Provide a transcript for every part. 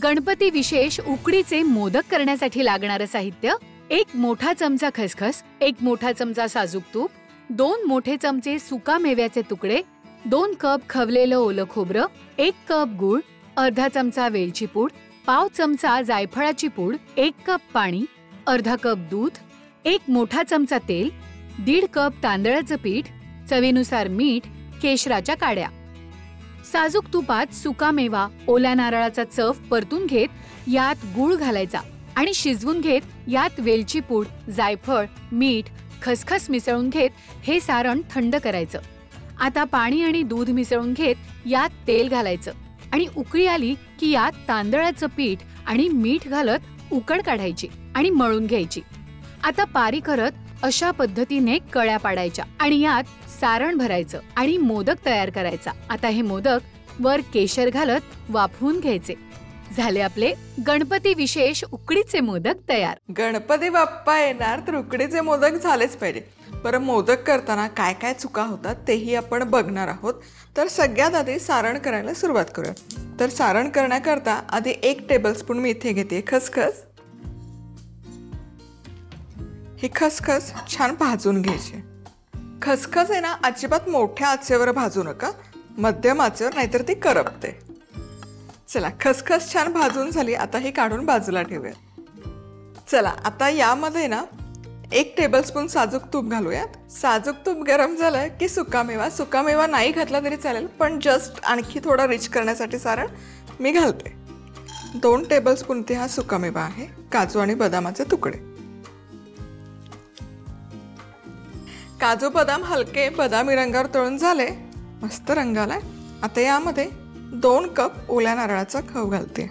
गणपती विशेष उकडीचे मोदक करण्यासाठी लागणारे साहित्य: 1 मोठा चमचा खसखस, 1 मोठा चमचा साजूक तूप, 2 मोठे चमचे सुका मेव्याचे तुकडे, 2 कप खवलेलं ओलं खोबरं, 1 कप गूळ, अर्धा चमचा वेलची पूड, पाव चमचा जायफळाची पूड, 1 कप पाणी, अर्धा कप दूध, 1 मोठा चमचा तेल, 1.5 कप तांदळाचं पीठ, चवीनुसार मीठ, केशराच्या काड्या. साजूक तुपात सुका मेवा, ओल्या नारळाचा चव परतून घेत यात गूळ घालायचा आणि शिजवून घेत यात वेलची पूड, जायफळ, मीठ, खसखस मिसळून घेत हे सारण थंड करायचं. आता पाणी आणि दूध मिसळून घेत यात तेल घालायचं आणि उकळी आली की यात तांदळाचं पीठ आणि मीठ घालत उकड काढायची आणि मळून घ्यायची. आता पारी करत अशा पद्धतीने कळ्या पाडायच्या आणि यात सारण भरायचं आणि मोदक तयार करायचा. आता हे मोदक वर केशर घालत वाफवून घ्यायचे. झाले आपले गणपती विशेष उकडीचे मोदक तयार. गणपती बाप्पा येणार तर उकडीचे मोदक झालेच पाहिजे. बरं, मोदक करताना काय काय चुका होतात तेही आपण बघणार आहोत. तर सगळ्यात आधी सारण करायला सुरुवात करूया. तर सारण करण्याकरता आधी 1 टेबलस्पून मी इथे घेते खसखस. ही खसखस छान भाजून घ्यायची. खसखस आहे ना, अजिबात मोठ्या आचेवर भाजू नका, मध्यम आचेवर, नाहीतर ती करपते. चला, खसखस छान भाजून झाली. आता ही काढून बाजूला ठेवूया. चला, आता यामध्ये ना 1 टेबलस्पून साजूक तूप घालूयात. साजूक तूप गरम झालं की सुका मेवा नाही घातला तरी चालेल, पण जस्ट आणखी थोडा रिच करण्यासाठी सारण मी घालते. 2 टेबलस्पून ते हा सुका मेवा आहे, काजू आणि बदामाचे तुकडे. काजू बदाम हलके बदामी रंगावर तळून झाले, मस्त रंग आलाय. आता यामध्ये 2 कप ओल्या नारळाचा खव घालते.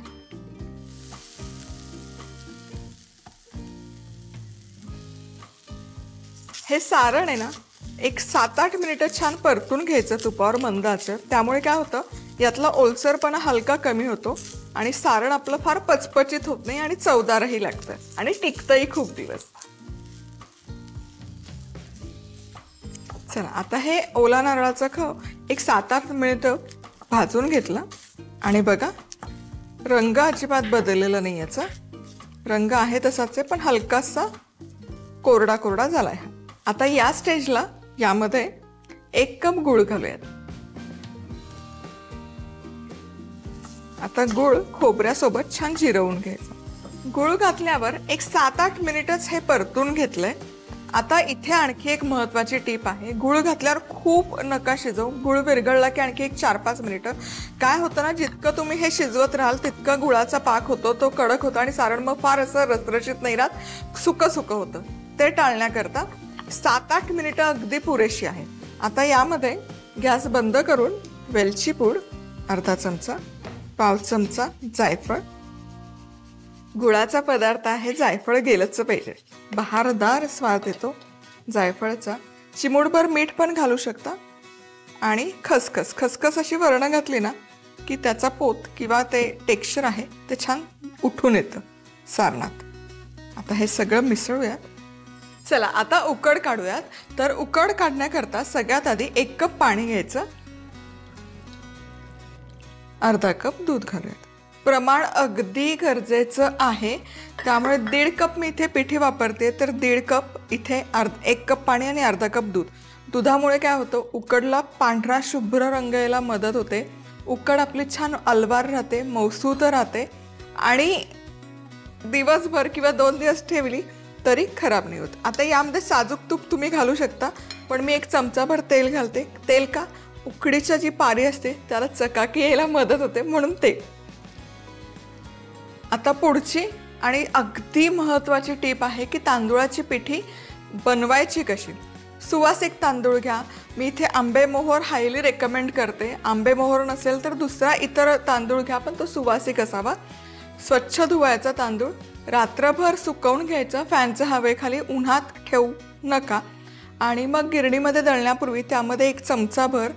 हे सारण आहे ना, एक 7-8 मिनिटं छान परतून घ्यायचं तुपावर मंद आचेवर. त्यामुळे काय होतं, यातला ओलसरपणा हलका कमी होतो आणि सारण आपलं फार पचपचित होत नाही आणि चवदारही लागतं आणि टिकतंही खूप दिवस. चला, आता हे ओला नारळाचा खव एक 7-8 मिनिटं भाजून घेतला आणि बघा, रंग अजिबात बदललेला नाही. याचा रंग आहे तसाच आहे, पण हलकासा कोरडा कोरडा झालाय. आता या स्टेजला यामध्ये 1 कप गूळ घालूयात. आता गूळ खोबऱ्यासोबत छान जिरवून घ्यायचा. गूळ घातल्यावर एक 7-8 मिनिटच हे परतून घेतलंय. आता इथे आणखी एक महत्त्वाची टीप आहे. गूळ घातल्यावर खूप नका शिजवू. गूळ विरघळला की आणखी एक 4-5 मिनिटं. काय होतं ना, जितकं तुम्ही हे शिजवत राहाल तितका गुळाचा पाक होतो, तो कडक होतो आणि सारण मग फार असं रसरशीत नाही राहत, सुकं होतं. ते टाळण्याकरता 7-8 मिनिटं अगदी पुरेशी आहे. आता यामध्ये गॅस बंद करून वेलची पूड अर्धा चमचा, पाव चमचा जायफळ. गुळाचा पदार्थ आहे, जायफळ गेलंच पाहिजे, बहारदार स्वाद येतो जायफळाचा. चिमूटभर मीठ पण घालू शकता. आणि खसखस अशी वर्ण घातली ना की त्याचा पोत किंवा ते टेक्स्चर आहे ते छान उठून येतं सारणात. आता हे सगळं मिसळूयात. चला, आता उकड काढूयात. तर उकड काढण्याकरता सगळ्यात आधी 1 कप पाणी घ्यायचं, अर्धा कप दूध घालूयात. प्रमाण अगदी गरजेचं आहे, त्यामुळे 1.5 कप मी इथे पिठी वापरते, तर 1.5 कप इथे 1 कप पाणी आणि अर्धा कप दूध. दुधामुळे काय होतं, उकडला पांढरा शुभ्र रंग यायला मदत होते. उकड आपली छान अलवार राहते, मौसूद राहते आणि दिवसभर किंवा 2 दिवस ठेवली तरी खराब नाही होत. आता यामध्ये साजूक तूप तुम्ही घालू शकता, पण मी 1 चमचाभर तेल घालते. तेल का, उकडीची जी पारी असते त्याला चकाकी यायला मदत होते, म्हणून तेल. आता पुढची आणि अगदी महत्त्वाची टीप आहे की तांदूळाची पिठी बनवायची कशी. सुवासिक तांदूळ घ्या. मी इथे आंबेमोहोर हायली रेकमेंड करते. आंबेमोहोर नसेल तर दुसरा इतर तांदूळ घ्या, पण तो सुवासिक असावा. स्वच्छ धुवायचा तांदूळ, रात्रभर सुकवून घ्यायचा फॅनच्या हवेखाली, उन्हात ठेवू नका. आणि मग गिरणीमध्ये दळण्यापूर्वी त्यामध्ये 1 चमचाभर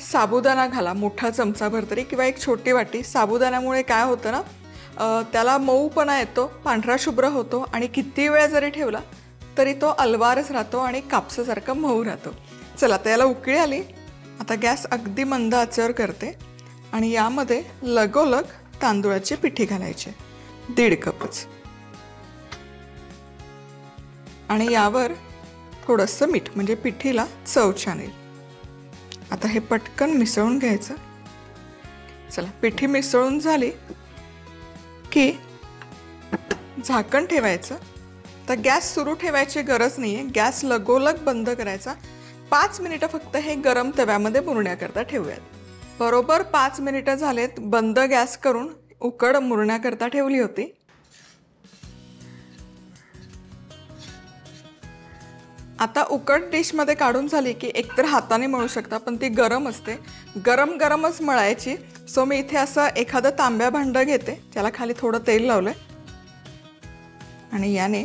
साबुदाणा घाला, मोठा चमचाभर तरी, किंवा 1 छोटी वाटी. साबुदाण्यामुळे काय होतं ना, त्याला मऊपणा येतो, पांढरा शुभ्र होतो आणि किती वेळ जरी ठेवला तरी तो अलवारच राहतो आणि कापसासारखा मऊ राहतो. चला, त्याला उकळी आली. आता गॅस अगदी मंद आचेवर करते आणि यामध्ये लगोलग तांदूळाची पिठी घालायची, 1.5 कपच, आणि यावर थोडंसं मीठ म्हणजे पिठीला चव छान येईल. आता हे पटकन मिसळून घ्यायचं. चला, पिठी मिसळून झाली की झाकण ठेवायचं. तर गॅस सुरू ठेवायची गरज नाहीये, गॅस लगोलग बंद करायचा. 5 मिनिटं फक्त हे गरम तव्यामध्ये मुरण्याकरता ठेवूयात. बरोबर 5 मिनिटं झालेत, बंद गॅस करून उकड मुरण्याकरता ठेवली होती. आता उकड डिशमध्ये काढून झाली की एकतर हाताने मळू शकता, पण ती गरम असते, गरम गरमच मळायची. सो मी इथे असं एखादं तांब्या भांडं घेते, त्याला खाली थोडं तेल लावलंय आणि याने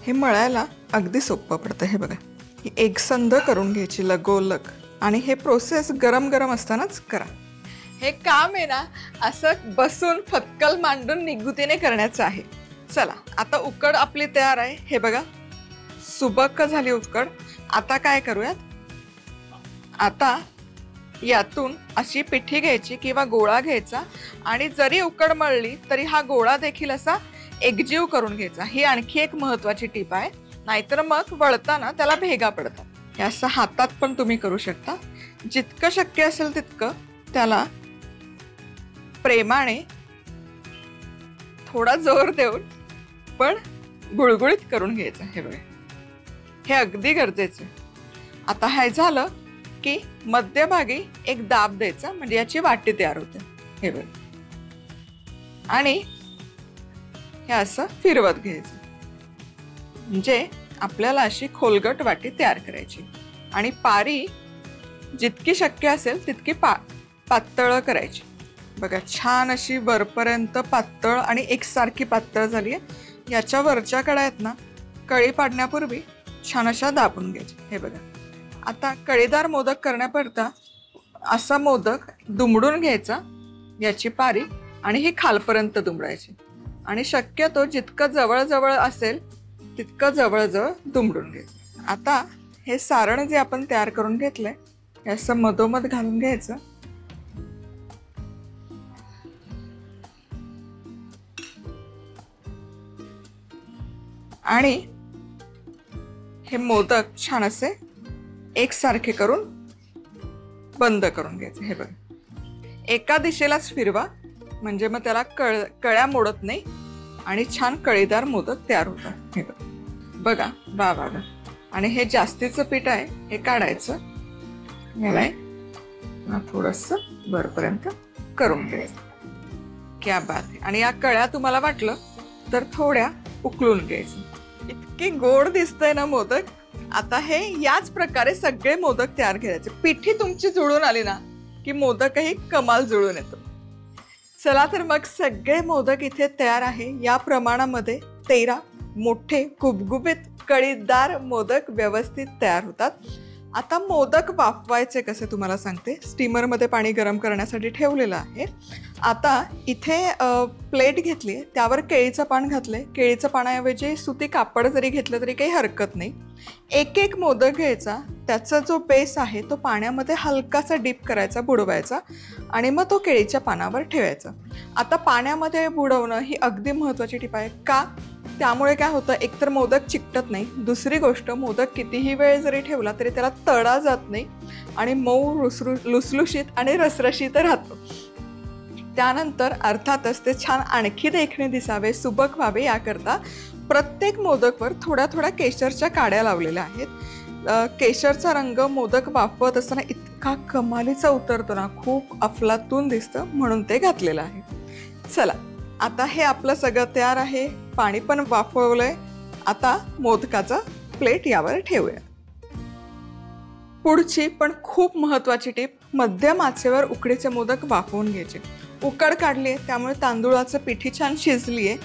हे मळायला अगदी सोपं पडतं. हे बघा, ही एकसंध करून घ्यायची लगोलग, आणि हे प्रोसेस गरम गरम असतानाच करा. हे काम आहे ना असं बसून फटकल मांडून निगुतीने करण्याचं आहे. चला, आता उकड आपली तयार आहे. हे बघा, सुबक झाली उकड. आता काय करूयात, आता यातून अशी पिठी घ्यायची किंवा गोळा घ्यायचा, आणि जरी उकड मळली तरी हा गोळा देखील असा एकजीव करून घ्यायचा. ही आणखी एक महत्वाची टीप आहे, नाहीतर मग वळताना त्याला भेगा पडतात. हे असं हातात पण तुम्ही करू शकता. जितकं शक्य असेल तितकं त्याला प्रेमाने, थोडा जोर देऊन पण गुळगुळीत करून घ्यायचं. हे बघा, हे अगदी गरजेचं आहे. आता हे झालं की मध्यभागी एक दाब द्यायचा, म्हणजे याची वाटी तयार होते. हे बघ, आणि हे असं फिरवत घ्यायचं, म्हणजे आपल्याला अशी खोलगट वाटी तयार करायची. आणि पारी जितकी शक्य असेल तितकी पातळ करायची. बघा, छान अशी वरपर्यंत पातळ आणि एकसारखी पातळ झाली आहे. याच्या वरच्या कड्या आहेत ना, कळी पाडण्यापूर्वी छान अशा दाबून घ्यायच्या. हे बघा, आता कळीदार मोदक करण्याकरता असा मोदक दुमडून घ्यायचा, याची पारी, आणि ही खालपर्यंत दुमडायची, आणि शक्यतो जितकं जवळजवळ असेल तितकं जवळजवळ दुमडून घ्यायचं. आता हे सारण जे आपण तयार करून घेतलंय हे असं मधोमध घालून घ्यायचं, आणि हे मोदक छान असे एकसारखे करून बंद करून घ्यायचे. हे बघा, एका दिशेलाच फिरवा, म्हणजे मग त्याला कळ्या मोडत नाही आणि छान कळीदार मोदक तयार होतात. हे बघा, वा वा वा. आणि हे जास्तीचं पीठ आहे, हे काढायचं, याला थोडंसं वरपर्यंत करून घ्यायचं. क्या बात आहे. आणि या कळ्या तुम्हाला वाटलं तर थोड्या उकळून घ्यायचं. इतके गोड दिसतंय ना मोदक. आता हे याच प्रकारे सगळे मोदक तयार करायचे. पिठी तुमची जुळून आली ना की मोदकही कमाल जुळून येतो. चला तर मग सगळे मोदक इथे तयार आहे. या प्रमाणामध्ये 13 मोठे गुबगुबीत कळीदार मोदक व्यवस्थित तयार होतात. आता मोदक वाफवायचे कसे तुम्हाला सांगते. स्टीमरमध्ये पाणी गरम करण्यासाठी ठेवलेलं आहे. आता इथे प्लेट घेतली, त्यावर केळीचं पान घातलंय. केळीचं पानाऐवजी सुती कापड जरी घेतलं तरी काही हरकत नाही. एक एक मोदक घ्यायचा, त्याचा जो बेस आहे तो पाण्यामध्ये हलकासा डीप करायचा, बुडवायचा, आणि मग तो केळीच्या पानावर ठेवायचा. आता पाण्यामध्ये बुडवणं ही अगदी महत्त्वाची टीप आहे. का? त्यामुळे काय होतं, एकतर मोदक चिकटत नाही, दुसरी गोष्ट मोदक कितीही वेळ जरी ठेवला तरी त्याला तडा जात नाही आणि मऊ लुसलुशीत आणि रसरशीत राहतो. त्यानंतर अर्थातच ते छान आणखी देखणे दिसावे, सुबक व्हावे याकरता प्रत्येक मोदकवर थोड्या थोड्या केशरच्या काड्या लावलेल्या आहेत. केशरचा रंग मोदक वाफवत असताना इतका कमालीचा उतरतो ना, खूप अफलातून दिसतं, म्हणून ते घातलेलं आहे. चला, आता हे आपलं सगळं तयार आहे. पाणी पण वाफवलंय. आता मोदकाचा प्लेट यावर ठेवूया. पुढची पण खूप महत्त्वाची टीप, मध्यम आचेवर उकडीचे मोदक वाफवून घ्यायचे. उकड काढली आहे त्यामुळे तांदूळाचं पिठी छान शिजली आहे.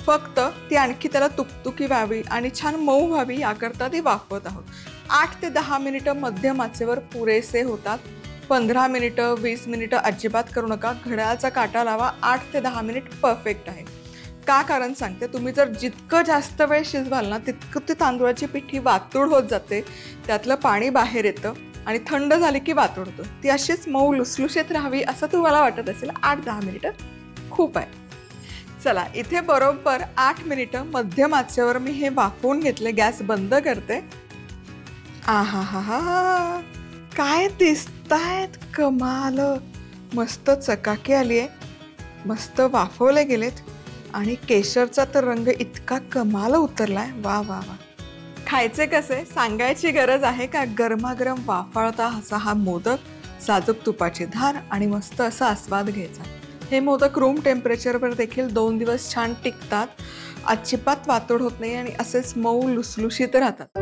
फक्त ती आणखी त्याला तुकतुकी व्हावी आणि छान मऊ व्हावी याकरता ती वाफवत आहोत. 8 ते 10 मिनिटं मध्यम आचेवर पुरेसे होतात. 15 मिनिटं 20 मिनिटं अजिबात करू नका. घड्याळाचा काटा लावा. 8 ते 10 मिनिट परफेक्ट आहे. का कारण सांगते, तुम्ही जर जितकं जास्त वेळ शिजवाल ना तितकं ती तांदूळाची पिठी वातूड होत जाते, त्यातलं पाणी बाहेर येतं आणि थंड झाली की वातुडतं. ती अशीच मऊ लुसलुशीत राहावी असं तुम्हाला वाटत असेल 8-10 मिनिटं खूप आहे. चला इथे बरोबर 8 मिनिटं मध्यम आचेवर मी हे वाफवून घेतले. गॅस बंद करते. आहा हा हा, काय दिसतायत, कमाल. मस्त चकाकी आली आहे, मस्त वाफवले गेलेत आणि केशरचा तर रंग इतका कमाल उतरलाय. वा वा वा. खायचे कसे सांगायची गरज आहे का? गरमागरम वाफाळता असा हा मोदक, साजूक तुपाची धार आणि मस्त असा आस्वाद घ्यायचा. हे मोदक रूम टेम्परेचरवर देखील 2 दिवस छान टिकतात, अजिबात वातोड होत नाही आणि असेच मऊ लुसलुशीत राहतात.